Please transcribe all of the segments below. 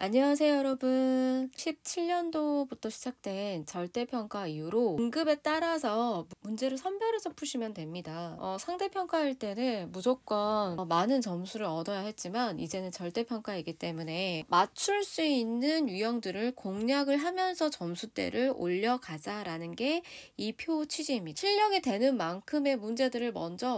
안녕하세요, 여러분. 17년도부터 시작된 절대평가 이후로 등급에 따라서 문제를 선별해서 푸시면 됩니다. 상대평가일 때는 무조건 많은 점수를 얻어야 했지만 이제는 절대평가이기 때문에 맞출 수 있는 유형들을 공략을 하면서 점수대를 올려가자라는 게 이 표 취지입니다. 실력이 되는 만큼의 문제들을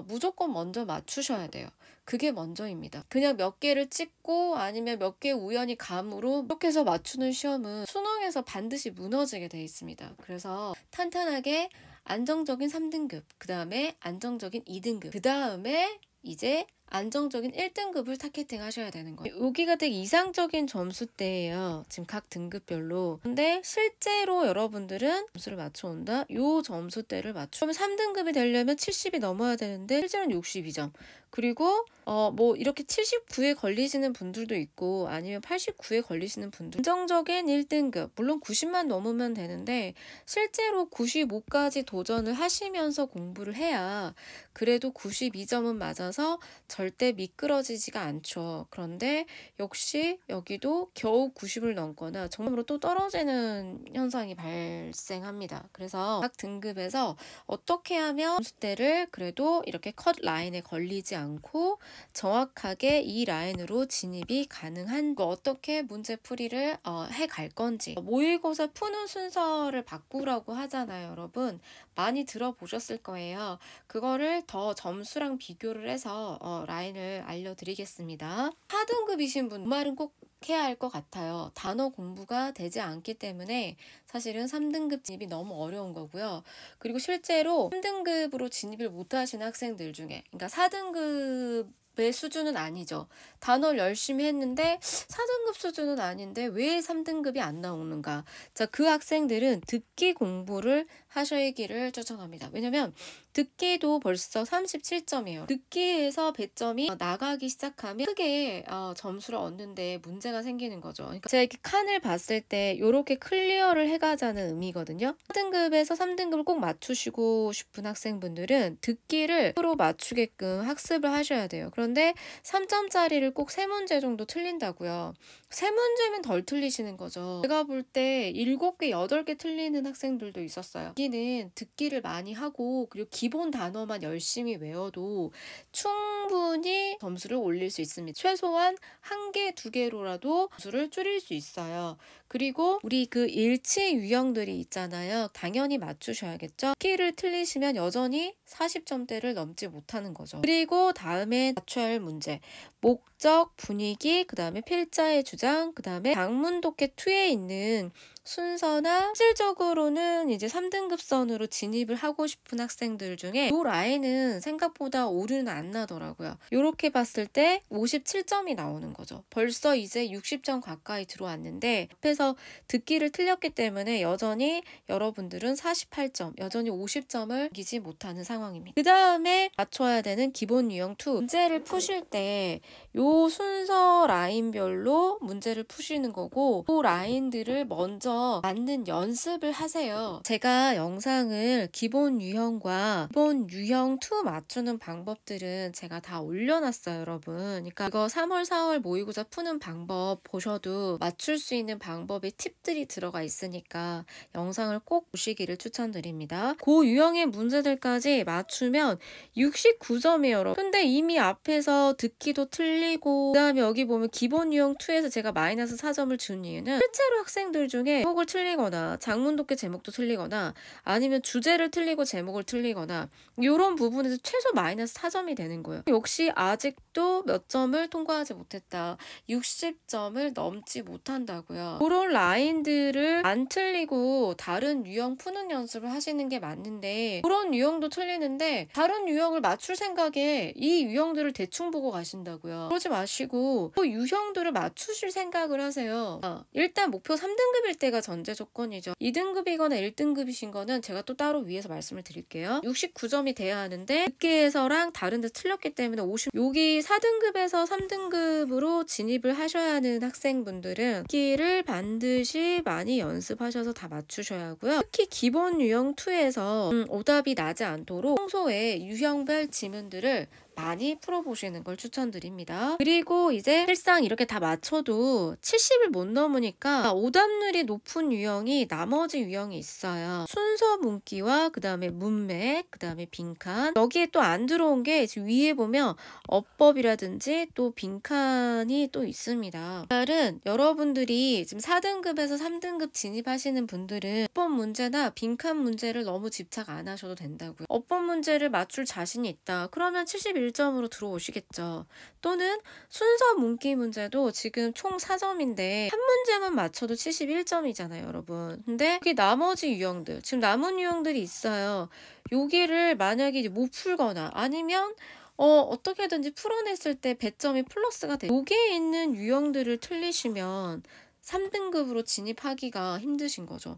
무조건 먼저 맞추셔야 돼요. 그게 먼저입니다. 그냥 몇 개를 찍고 아니면 몇 개 우연히 감으로 이렇게 해서 맞추는 시험은 수능에서 반드시 무너지게 돼 있습니다. 그래서 탄탄하게 안정적인 3등급, 그 다음에 안정적인 2등급, 그 다음에 이제 안정적인 1등급을 타겟팅 하셔야 되는 거예요. 여기가 되게 이상적인 점수대예요. 지금 각 등급별로. 근데 실제로 여러분들은 점수를 맞춰온다? 요 점수대를 그러면 3등급이 되려면 70이 넘어야 되는데 실제로는 62점. 그리고 뭐 이렇게 79에 걸리시는 분들도 있고 아니면 89에 걸리시는 분들 안정적인 1등급 물론 90만 넘으면 되는데 실제로 95까지 도전을 하시면서 공부를 해야 그래도 92점은 맞아서 절대 미끄러지지가 않죠. 그런데 역시 여기도 겨우 90을 넘거나 정말로 또 떨어지는 현상이 발생합니다. 그래서 각 등급에서 어떻게 하면 점수대를 그래도 이렇게 컷 라인에 걸리지 않고 정확하게 이 라인으로 진입이 가능한 어떻게 문제풀이를 해갈 건지 모의고사 푸는 순서를 바꾸라고 하잖아요. 여러분 많이 들어보셨을 거예요. 그거를 더 점수랑 비교를 해서 라인을 알려드리겠습니다. 4등급이신 분 말은 꼭 해야 할 것 같아요. 단어 공부가 되지 않기 때문에 사실은 3등급 진입이 너무 어려운 거고요. 그리고 실제로 3등급으로 진입을 못하시는 학생들 중에 그러니까 4등급의 수준은 아니죠. 단어를 열심히 했는데 4등급 수준은 아닌데 왜 3등급이 안 나오는가. 자, 그 학생들은 듣기 공부를 하시기를 추천합니다. 왜냐면 듣기도 벌써 37점이에요. 듣기에서 배점이 나가기 시작하면 크게 점수를 얻는데 문제가 생기는 거죠. 그러니까 제가 이렇게 칸을 봤을 때 이렇게 클리어를 해가자는 의미거든요. 4등급에서 3등급을 꼭 맞추시고 싶은 학생분들은 듣기를 프로 맞추게끔 학습을 하셔야 돼요. 그런데 3점짜리를 꼭 3문제 정도 틀린다고요. 3문제면 덜 틀리시는 거죠. 제가 볼 때 7개, 8개 틀리는 학생들도 있었어요. 여기는 듣기를 많이 하고 그리고 기본 단어만 열심히 외워도 충분히 점수를 올릴 수 있습니다. 최소한 1개, 2개로라도 점수를 줄일 수 있어요. 그리고 우리 그 일치 유형들이 있잖아요. 당연히 맞추셔야겠죠. 듣기를 틀리시면 여전히 40점대를 넘지 못하는 거죠. 그리고 다음에 맞춰야 할 문제. 목적, 분위기, 그 다음에 필자의 주장, 그 다음에 장문독해 2에 있는 순서나 실질적으로는 이제 3등급 선으로 진입을 하고 싶은 학생들 중에 이 라인은 생각보다 오류는 안 나더라고요. 이렇게 봤을 때 57점이 나오는 거죠. 벌써 이제 60점 가까이 들어왔는데 앞에서 듣기를 틀렸기 때문에 여전히 여러분들은 48점, 여전히 50점을 이기지 못하는 상황입니다. 그 다음에 맞춰야 되는 기본 유형 2. 문제를 푸실 때 요 순서 라인별로 문제를 푸시는 거고 그 라인들을 먼저 맞는 연습을 하세요. 제가 영상을 기본 유형과 기본 유형 2 맞추는 방법들은 제가 다 올려놨어요, 여러분. 그러니까 이거 3월, 4월 모의고사 푸는 방법 보셔도 맞출 수 있는 방법의 팁들이 들어가 있으니까 영상을 꼭 보시기를 추천드립니다. 그 유형의 문제들까지 맞추면 69점이에요, 여러분. 근데 이미 앞에서 듣기도 틀리고 그 다음에 여기 보면 기본 유형 2에서 제가 마이너스 4점을 준 이유는 실제로 학생들 중에 제목을 틀리거나 장문독해 제목도 틀리거나 아니면 주제를 틀리고 제목을 틀리거나 이런 부분에서 최소 마이너스 4점이 되는 거예요. 역시 아직도 몇 점을 통과하지 못했다. 60점을 넘지 못한다고요. 그런 라인들을 안 틀리고 다른 유형 푸는 연습을 하시는 게 맞는데 그런 유형도 틀리는데 다른 유형을 맞출 생각에 이 유형들을 대충 보고 가신다고요. 그러지 마시고 그 유형들을 맞추실 생각을 하세요. 일단 목표 3등급일 때가 전제 조건이죠. 2등급이거나 1등급이신 거는 제가 또 따로 위에서 말씀을 드릴게요. 69점이 돼야 하는데 듣기에서랑 다른 데 틀렸기 때문에 여기 4등급에서 3등급으로 진입을 하셔야 하는 학생분들은 듣기를 반드시 많이 연습하셔서 다 맞추셔야 하고요. 특히 기본 유형 2에서 오답이 나지 않도록 평소에 유형별 지문들을 많이 풀어보시는 걸 추천드립니다. 그리고 이제 실상 이렇게 다 맞춰도 70을 못 넘으니까 오답률이 높은 유형이 나머지 유형이 있어요. 순서 문기와 그 다음에 문맥, 그 다음에 빈칸. 여기에 또 안 들어온 게 지금 위에 보면 어법이라든지 또 빈칸이 또 있습니다. 말은 여러분들이 지금 4등급에서 3등급 진입하시는 분들은 어법 문제나 빈칸 문제를 너무 집착 안 하셔도 된다고요. 어법 문제를 맞출 자신이 있다. 그러면 71점으로 들어오시겠죠. 또는 순서 문기 문제도 지금 총 4점인데 한 문제만 맞춰도 71점이잖아요, 여러분. 근데 여기 나머지 유형들, 지금 남은 유형들이 있어요. 여기를 만약에 이제 못 풀거나 아니면 어떻게든지 풀어냈을 때 배점이 플러스가 돼. 여기에 있는 유형들을 틀리시면 3등급으로 진입하기가 힘드신 거죠.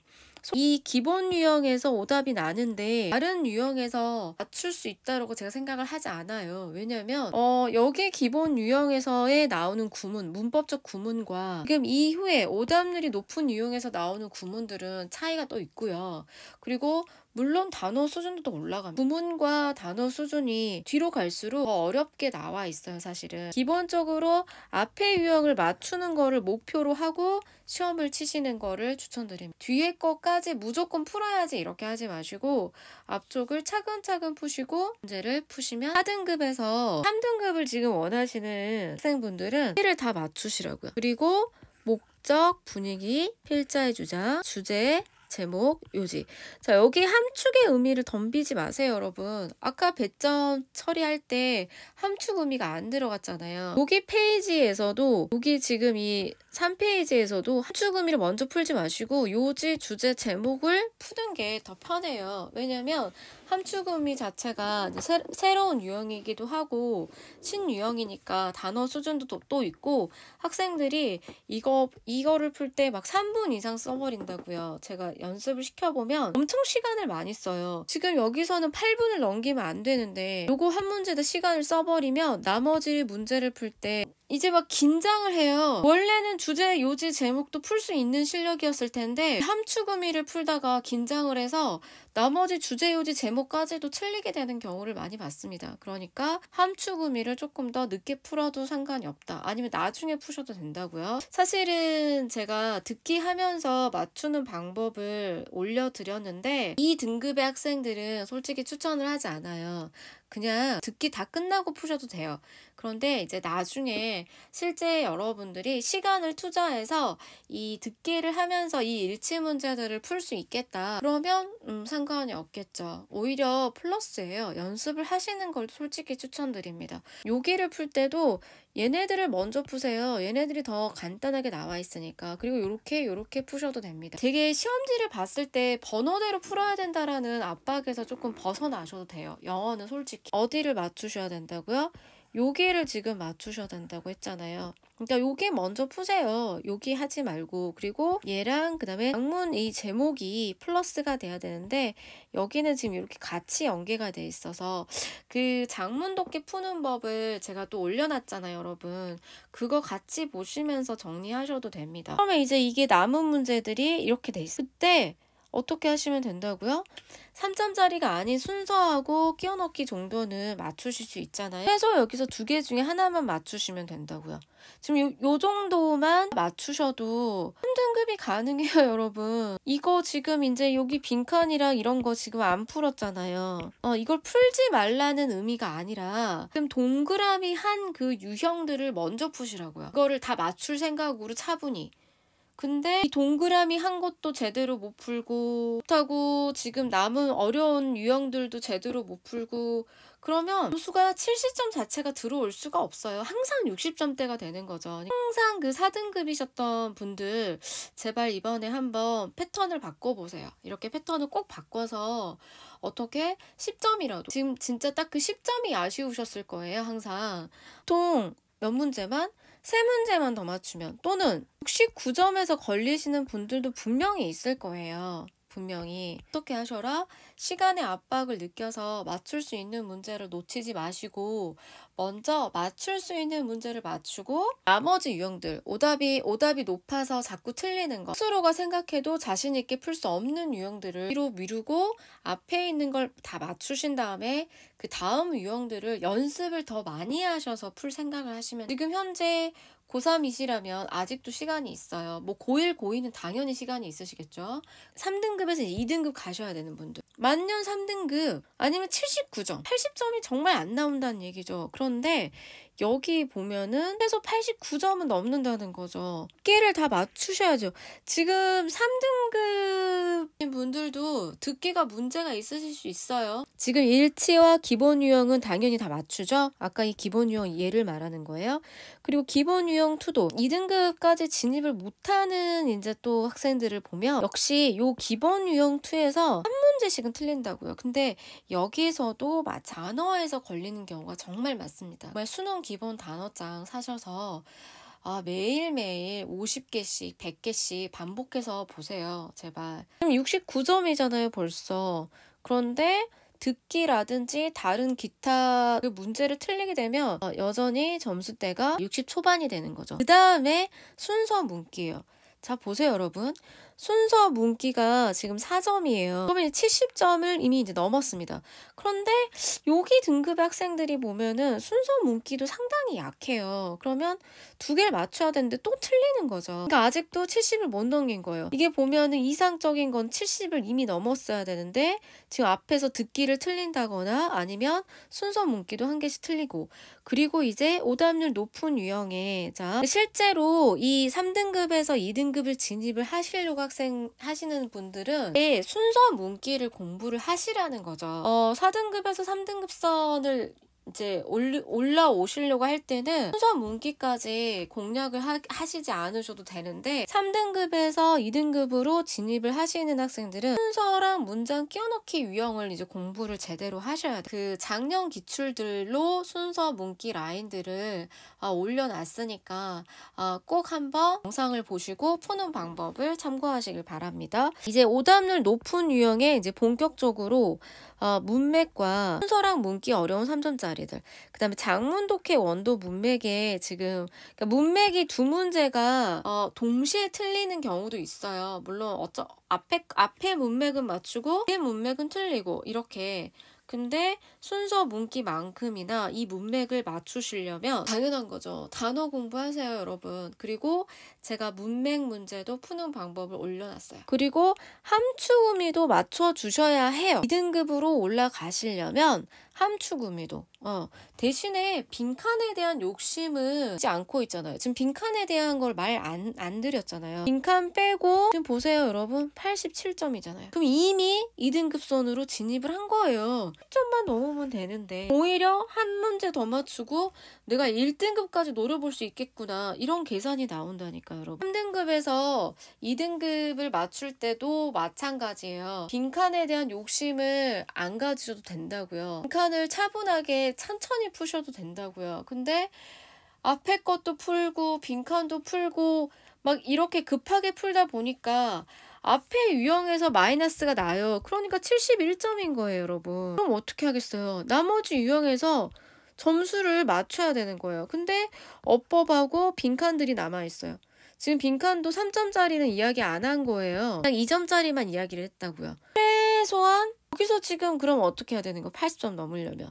이 기본 유형에서 오답이 나는데 다른 유형에서 맞출 수 있다고 제가 생각을 하지 않아요. 왜냐면 여기 기본 유형에서의 나오는 구문, 문법적 구문과 지금 이후에 오답률이 높은 유형에서 나오는 구문들은 차이가 또 있고요. 그리고 물론 단어 수준도 또 올라갑니다. 구문과 단어 수준이 뒤로 갈수록 더 어렵게 나와 있어요, 사실은. 기본적으로 앞에 유형을 맞추는 거를 목표로 하고 시험을 치시는 거를 추천드립니다. 뒤에 거까지 무조건 풀어야지 이렇게 하지 마시고 앞쪽을 차근차근 푸시고 문제를 푸시면 4등급에서 3등급을 지금 원하시는 학생분들은 1을 다 맞추시라고요. 그리고 목적, 분위기, 필자의 주장, 주제, 제목, 요지. 자, 여기 함축의 의미를 덤비지 마세요, 여러분. 아까 배점 처리할 때 함축 의미가 안 들어갔잖아요. 여기 페이지에서도 여기 지금 이 3페이지에서도 함축 의미를 먼저 풀지 마시고 요지, 주제, 제목을 푸는 게 더 편해요. 왜냐면 함축 의미 자체가 새로운 유형이기도 하고 신유형이니까 단어 수준도 또 있고 학생들이 이거를 풀 때 막 3분 이상 써버린다고요. 제가 연습을 시켜보면 엄청 시간을 많이 써요. 지금 여기서는 8분을 넘기면 안 되는데 요거 한 문제도 시간을 써버리면 나머지 문제를 풀 때 이제 막 긴장을 해요. 원래는 주제, 요지, 제목도 풀 수 있는 실력이었을 텐데 함축 의미를 풀다가 긴장을 해서 나머지 주제, 요지, 제목까지도 틀리게 되는 경우를 많이 봤습니다. 그러니까 함축 의미를 조금 더 늦게 풀어도 상관이 없다. 아니면 나중에 푸셔도 된다고요. 사실은 제가 듣기 하면서 맞추는 방법을 올려드렸는데 이 등급의 학생들은 솔직히 추천을 하지 않아요. 그냥 듣기 다 끝나고 푸셔도 돼요. 그런데 이제 나중에 실제 여러분들이 시간을 투자해서 이 듣기를 하면서 이 일치 문제들을 풀 수 있겠다. 그러면 상관이 없겠죠. 오히려 플러스예요. 연습을 하시는 걸 솔직히 추천드립니다. 여기를 풀 때도 얘네들을 먼저 푸세요. 얘네들이 더 간단하게 나와 있으니까. 그리고 요렇게 푸셔도 됩니다. 되게 시험지를 봤을 때 번호대로 풀어야 된다라는 압박에서 조금 벗어나셔도 돼요. 영어는 솔직히. 어디를 맞추셔야 된다고요? 여기를 지금 맞추셔야 된다고 했잖아요. 그러니까 여기 먼저 푸세요. 여기 하지 말고. 그리고 얘랑 그 다음에 장문 이 제목이 플러스가 돼야 되는데 여기는 지금 이렇게 같이 연계가 돼 있어서 그 장문 돕기 푸는 법을 제가 또 올려놨잖아요, 여러분. 그거 같이 보시면서 정리하셔도 됩니다. 그러면 이제 이게 남은 문제들이 이렇게 돼 있어요. 그때 어떻게 하시면 된다고요? 3점짜리가 아닌 순서하고 끼워넣기 정도는 맞추실 수 있잖아요. 최소 여기서 2개 중에 하나만 맞추시면 된다고요. 지금 요 정도만 맞추셔도 3등급이 가능해요, 여러분. 이거 지금 이제 여기 빈칸이랑 이런 거 지금 안 풀었잖아요. 이걸 풀지 말라는 의미가 아니라 지금 동그라미 한 그 유형들을 먼저 푸시라고요. 이거를 다 맞출 생각으로 차분히. 근데 이 동그라미 한 것도 제대로 못 풀고 그렇다고 지금 남은 어려운 유형들도 제대로 못 풀고 그러면 점수가 70점 자체가 들어올 수가 없어요. 항상 60점대가 되는 거죠. 항상 그 4등급이셨던 분들 제발 이번에 한번 패턴을 바꿔보세요. 이렇게 패턴을 꼭 바꿔서 어떻게 10점이라도 지금 진짜 딱 그 10점이 아쉬우셨을 거예요. 항상 보통 몇 문제만 3문제만 더 맞추면 또는 69점에서 걸리시는 분들도 분명히 있을 거예요. 분명히. 어떻게 하셔라? 시간의 압박을 느껴서 맞출 수 있는 문제를 놓치지 마시고 먼저 맞출 수 있는 문제를 맞추고 나머지 유형들, 오답이 높아서 자꾸 틀리는 거, 스스로가 생각해도 자신 있게 풀 수 없는 유형들을 뒤로 미루고 앞에 있는 걸 다 맞추신 다음에 그 다음 유형들을 연습을 더 많이 하셔서 풀 생각을 하시면, 지금 현재 고3이시라면 아직도 시간이 있어요. 뭐 고1, 고2는 당연히 시간이 있으시겠죠. 3등급에서 2등급 가셔야 되는 분들. 만년 3등급 아니면 79점, 80점이 정말 안 나온다는 얘기죠. 그런데 여기 보면은 최소 89점은 넘는다는 거죠. 듣기를 다 맞추셔야죠. 지금 3등급인 분들도 듣기가 문제가 있으실 수 있어요. 지금 일치와 기본 유형은 당연히 다 맞추죠. 아까 이 기본 유형 예를 말하는 거예요. 그리고 기본 유형 2도 2등급까지 진입을 못하는 이제 또 학생들을 보면 역시 요 기본 유형 2에서 한 문제씩은 틀린다고요. 근데 여기서도 단어에서 걸리는 경우가 정말 많습니다. 정말 수능 기본 단어장 사셔서 매일매일 50개씩, 100개씩 반복해서 보세요. 제발. 지금 69점이잖아요, 벌써. 그런데 듣기라든지 다른 기타 그 문제를 틀리게 되면 여전히 점수대가 60 초반이 되는 거죠. 그 다음에 순서 문기예요. 자, 보세요, 여러분. 순서 문기가 지금 4점이에요. 그러면 70점을 이미 이제 넘었습니다. 그런데 여기 등급의 학생들이 보면은 순서 문기도 상당히 약해요. 그러면 2개를 맞춰야 되는데 또 틀리는 거죠. 그러니까 아직도 70을 못 넘긴 거예요. 이게 보면은 이상적인 건 70을 이미 넘었어야 되는데 지금 앞에서 듣기를 틀린다거나 아니면 순서 문기도 한 개씩 틀리고, 그리고 이제 오답률 높은 유형에, 자, 실제로 이 3등급에서 2등급을 진입을 하시려고 하시는 분들은 순서 문기를 공부를 하시라는 거죠. 4등급에서 3등급 선을 이제 올라오시려고 할 때는 순서 문기까지 공략을 하시지 않으셔도 되는데 3등급에서 2등급으로 진입을 하시는 학생들은 순서랑 문장 끼워넣기 유형을 이제 공부를 제대로 하셔야 돼요. 그 작년 기출들로 순서 문기 라인들을 올려놨으니까 꼭 한번 영상을 보시고 푸는 방법을 참고하시길 바랍니다. 이제 오답률 높은 유형에 이제 본격적으로 문맥과 순서랑 문기 어려운 3점짜리들, 그 다음에 작문, 독해, 원도, 문맥에 지금 그러니까 문맥이 2문제가 동시에 틀리는 경우도 있어요. 물론 앞에 문맥은 맞추고 뒤에 문맥은 틀리고 이렇게. 근데 순서 문기만큼이나 이 문맥을 맞추시려면 당연한 거죠. 단어 공부하세요, 여러분. 그리고 제가 문맥 문제도 푸는 방법을 올려놨어요. 그리고 함축의미도 맞춰주셔야 해요. 2등급으로 올라가시려면 함축의미도. 대신에 빈칸에 대한 욕심은 하지 않고 있잖아요. 지금 빈칸에 대한 걸 말 안 드렸잖아요. 빈칸 빼고 지금 보세요, 여러분. 87점이잖아요. 그럼 이미 2등급 선으로 진입을 한 거예요. 10점만 넘으면 되는데 오히려 한 문제 더 맞추고 내가 1등급까지 노려볼 수 있겠구나, 이런 계산이 나온다니까요, 여러분. 3등급에서 2등급을 맞출 때도 마찬가지예요. 빈칸에 대한 욕심을 안 가지셔도 된다고요. 빈칸을 차분하게 천천히 푸셔도 된다고요. 근데 앞에 것도 풀고 빈칸도 풀고 막 이렇게 급하게 풀다 보니까 앞에 유형에서 마이너스가 나요. 그러니까 71점인 거예요, 여러분. 그럼 어떻게 하겠어요? 나머지 유형에서 점수를 맞춰야 되는 거예요. 근데 어법하고 빈칸들이 남아있어요. 지금 빈칸도 3점짜리는 이야기 안 한 거예요. 그냥 2점짜리만 이야기를 했다고요. 최소한 여기서 지금 그럼 어떻게 해야 되는 거? 80점 넘으려면.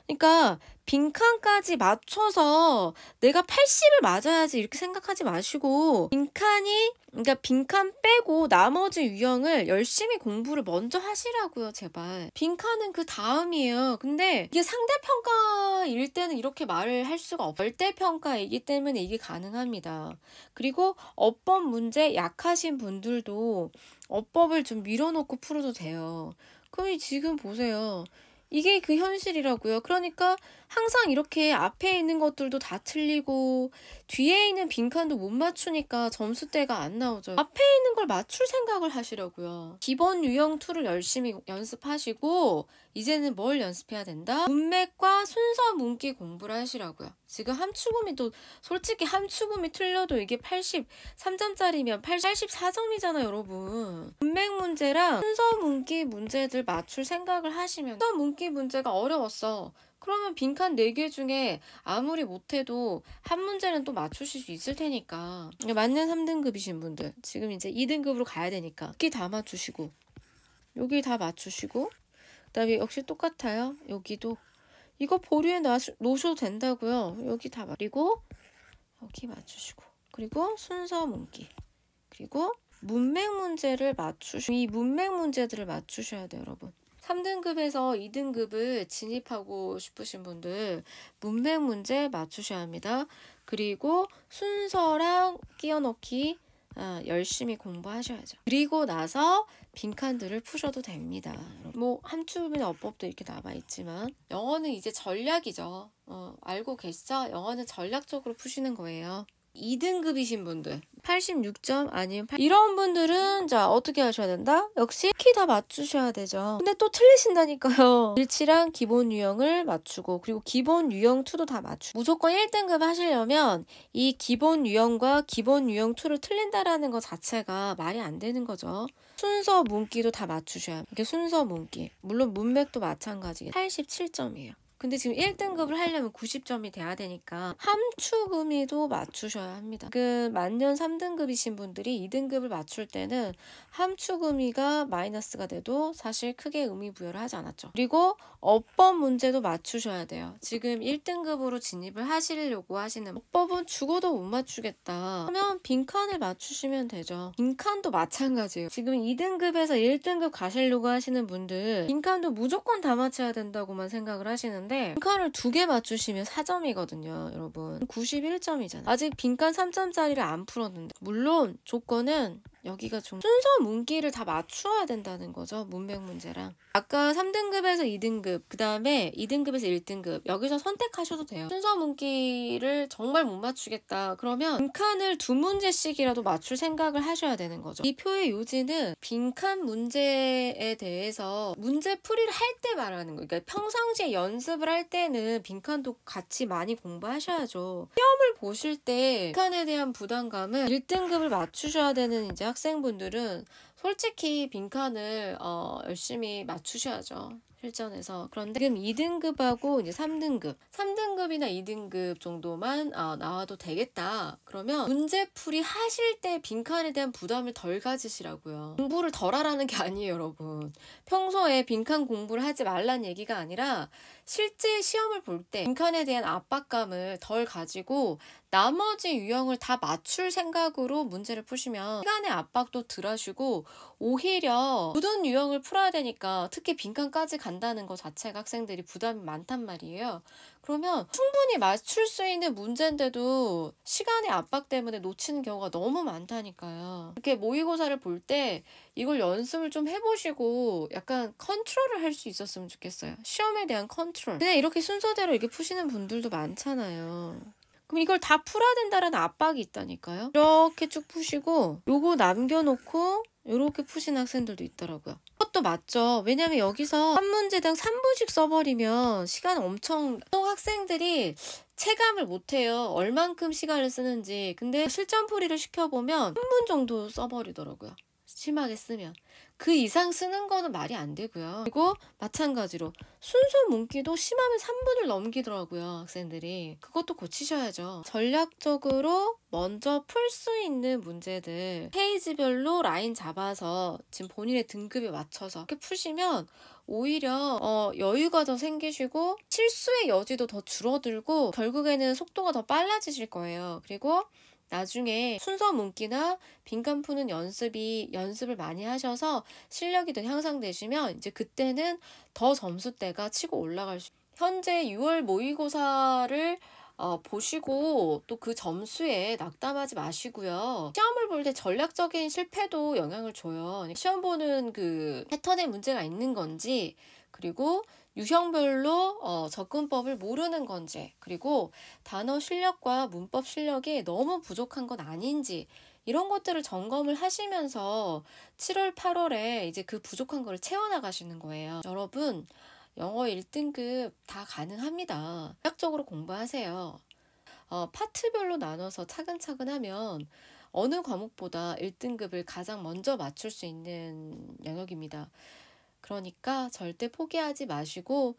그러니까 빈칸까지 맞춰서 내가 80을 맞아야지 이렇게 생각하지 마시고 그러니까 빈칸 빼고 나머지 유형을 열심히 공부를 먼저 하시라고요, 제발. 빈칸은 그 다음이에요. 근데 이게 상대평가일 때는 이렇게 말을 할 수가 없어요. 절대평가이기 때문에 이게 가능합니다. 그리고 어법 문제 약하신 분들도 어법을 좀 밀어놓고 풀어도 돼요. 그럼 지금 보세요. 이게 그 현실이라고요. 그러니까 항상 이렇게 앞에 있는 것들도 다 틀리고 뒤에 있는 빈칸도 못 맞추니까 점수대가 안 나오죠. 앞에 있는 걸 맞출 생각을 하시라고요. 기본 유형 2를 열심히 연습하시고 이제는 뭘 연습해야 된다? 문맥과 순서 문기 공부를 하시라고요. 지금 함축음이 또 솔직히 함축음이 틀려도 이게 83점짜리면 84점이잖아요, 여러분. 문맥 문제랑 순서 문기 문제들 맞출 생각을 하시면 순서 문기 문제가 어려웠어. 그러면 빈칸 4개 중에 아무리 못해도 한 문제는 또 맞추실 수 있을 테니까. 맞는 3등급이신 분들 지금 이제 2등급으로 가야 되니까 여기 다 맞추시고 여기 다 맞추시고 그다음에 역시 똑같아요. 여기도 이거 보류에 놓으셔도 된다고요. 여기 다 그리고 여기 맞추시고 그리고 순서 문기 그리고 문맥 문제를 이 문맥 문제들을 맞추셔야 돼요, 여러분. 3등급에서 2등급을 진입하고 싶으신 분들 문맥 문제 맞추셔야 합니다. 그리고 순서랑 끼워 넣기 열심히 공부하셔야죠. 그리고 나서 빈칸들을 푸셔도 됩니다. 뭐 함축이나 어법도 이렇게 남아있지만 영어는 이제 전략이죠. 알고 계시죠? 영어는 전략적으로 푸시는 거예요. 2등급이신 분들 86점 아니면 이런 분들은 자 어떻게 하셔야 된다? 역시 키 다 맞추셔야 되죠. 근데 또 틀리신다니까요. 일치랑 기본 유형을 맞추고 그리고 기본 유형 2도 다 맞추고 무조건 1등급 하시려면 이 기본 유형과 기본 유형 2를 틀린다라는 것 자체가 말이 안 되는 거죠. 순서 문기도 다 맞추셔야 합니다. 이게 순서 문기 물론 문맥도 마찬가지게 87점이에요. 근데 지금 1등급을 하려면 90점이 돼야 되니까 함축음이도 맞추셔야 합니다. 그 만년 3등급이신 분들이 2등급을 맞출 때는 함축음이가 마이너스가 돼도 사실 크게 의미 부여를 하지 않았죠. 그리고 어법 문제도 맞추셔야 돼요. 지금 1등급으로 진입을 하시려고 하시는 어법은 죽어도 못 맞추겠다 하면 빈칸을 맞추시면 되죠. 빈칸도 마찬가지예요. 지금 2등급에서 1등급 가시려고 하시는 분들 빈칸도 무조건 다 맞춰야 된다고만 생각을 하시는데 빈칸을 2개 맞추시면 4점이거든요, 여러분. 91점이잖아요. 아직 빈칸 3점짜리를 안 풀었는데 물론 조건은 여기가 좀 순서 문기를 다 맞추어야 된다는 거죠. 문맥 문제랑. 아까 3등급에서 2등급, 그 다음에 2등급에서 1등급 여기서 선택하셔도 돼요. 순서 문기를 정말 못 맞추겠다. 그러면 빈칸을 2문제씩이라도 맞출 생각을 하셔야 되는 거죠. 이 표의 요지는 빈칸 문제에 대해서 문제풀이를 할 때 말하는 거예요. 그러니까 평상시에 연습을 할 때는 빈칸도 같이 많이 공부하셔야죠. 시험을 보실 때 빈칸에 대한 부담감은 1등급을 맞추셔야 되는 이제 학생분들은 솔직히 빈칸을 열심히 맞추셔야죠. 실전에서. 그런데 지금 2등급하고 이제 3등급이나 2등급 정도만 나와도 되겠다. 그러면 문제풀이 하실 때 빈칸에 대한 부담을 덜 가지시라고요. 공부를 덜 하라는 게 아니에요, 여러분. 평소에 빈칸 공부를 하지 말란 얘기가 아니라 실제 시험을 볼 때 빈칸에 대한 압박감을 덜 가지고 나머지 유형을 다 맞출 생각으로 문제를 푸시면 시간의 압박도 덜 하시고 오히려 모든 유형을 풀어야 되니까 특히 빈칸까지 간다는 것 자체가 학생들이 부담이 많단 말이에요. 그러면 충분히 맞출 수 있는 문제인데도 시간의 압박 때문에 놓치는 경우가 너무 많다니까요. 이렇게 모의고사를 볼 때 이걸 연습을 좀 해보시고 약간 컨트롤을 할 수 있었으면 좋겠어요. 시험에 대한 컨트롤. 그냥 이렇게 순서대로 이렇게 푸시는 분들도 많잖아요. 그럼 이걸 다 풀어야 된다는 압박이 있다니까요. 이렇게 쭉 푸시고 요거 남겨놓고 이렇게 푸시는 학생들도 있더라고요. 그것도 맞죠. 왜냐면 여기서 한 문제당 3분씩 써버리면 시간 엄청 학생들이 체감을 못해요. 얼만큼 시간을 쓰는지. 근데 실전풀이를 시켜보면 3분 정도 써버리더라고요. 심하게 쓰면. 그 이상 쓰는 거는 말이 안 되고요. 그리고 마찬가지로 순서 문기도 심하면 3분을 넘기더라고요, 학생들이. 그것도 고치셔야죠. 전략적으로 먼저 풀 수 있는 문제들 페이지별로 라인 잡아서 지금 본인의 등급에 맞춰서 이렇게 푸시면 오히려 여유가 더 생기시고 실수의 여지도 더 줄어들고 결국에는 속도가 더 빨라지실 거예요. 그리고 나중에 순서 문기나 빈칸 푸는 연습을 많이 하셔서 실력이 더 향상되시면 이제 그때는 더 점수대가 치고 올라갈 수 있어요. 현재 6월 모의고사를 보시고 또 그 점수에 낙담하지 마시고요. 시험을 볼 때 전략적인 실패도 영향을 줘요. 시험 보는 그 패턴에 문제가 있는 건지 그리고 유형별로 접근법을 모르는 건지 그리고 단어 실력과 문법 실력이 너무 부족한 건 아닌지 이런 것들을 점검을 하시면서 7월, 8월에 이제 그 부족한 거를 채워나가시는 거예요. 여러분 영어 1등급 다 가능합니다. 대략적으로 공부하세요. 파트별로 나눠서 차근차근 하면 어느 과목보다 1등급을 가장 먼저 맞출 수 있는 영역입니다. 그러니까 절대 포기하지 마시고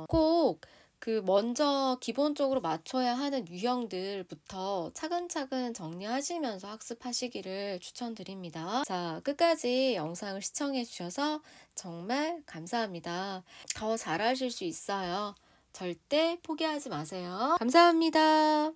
꼭 그 먼저 기본적으로 맞춰야 하는 유형들부터 차근차근 정리하시면서 학습하시기를 추천드립니다. 자, 끝까지 영상을 시청해 주셔서 정말 감사합니다. 더 잘하실 수 있어요. 절대 포기하지 마세요. 감사합니다.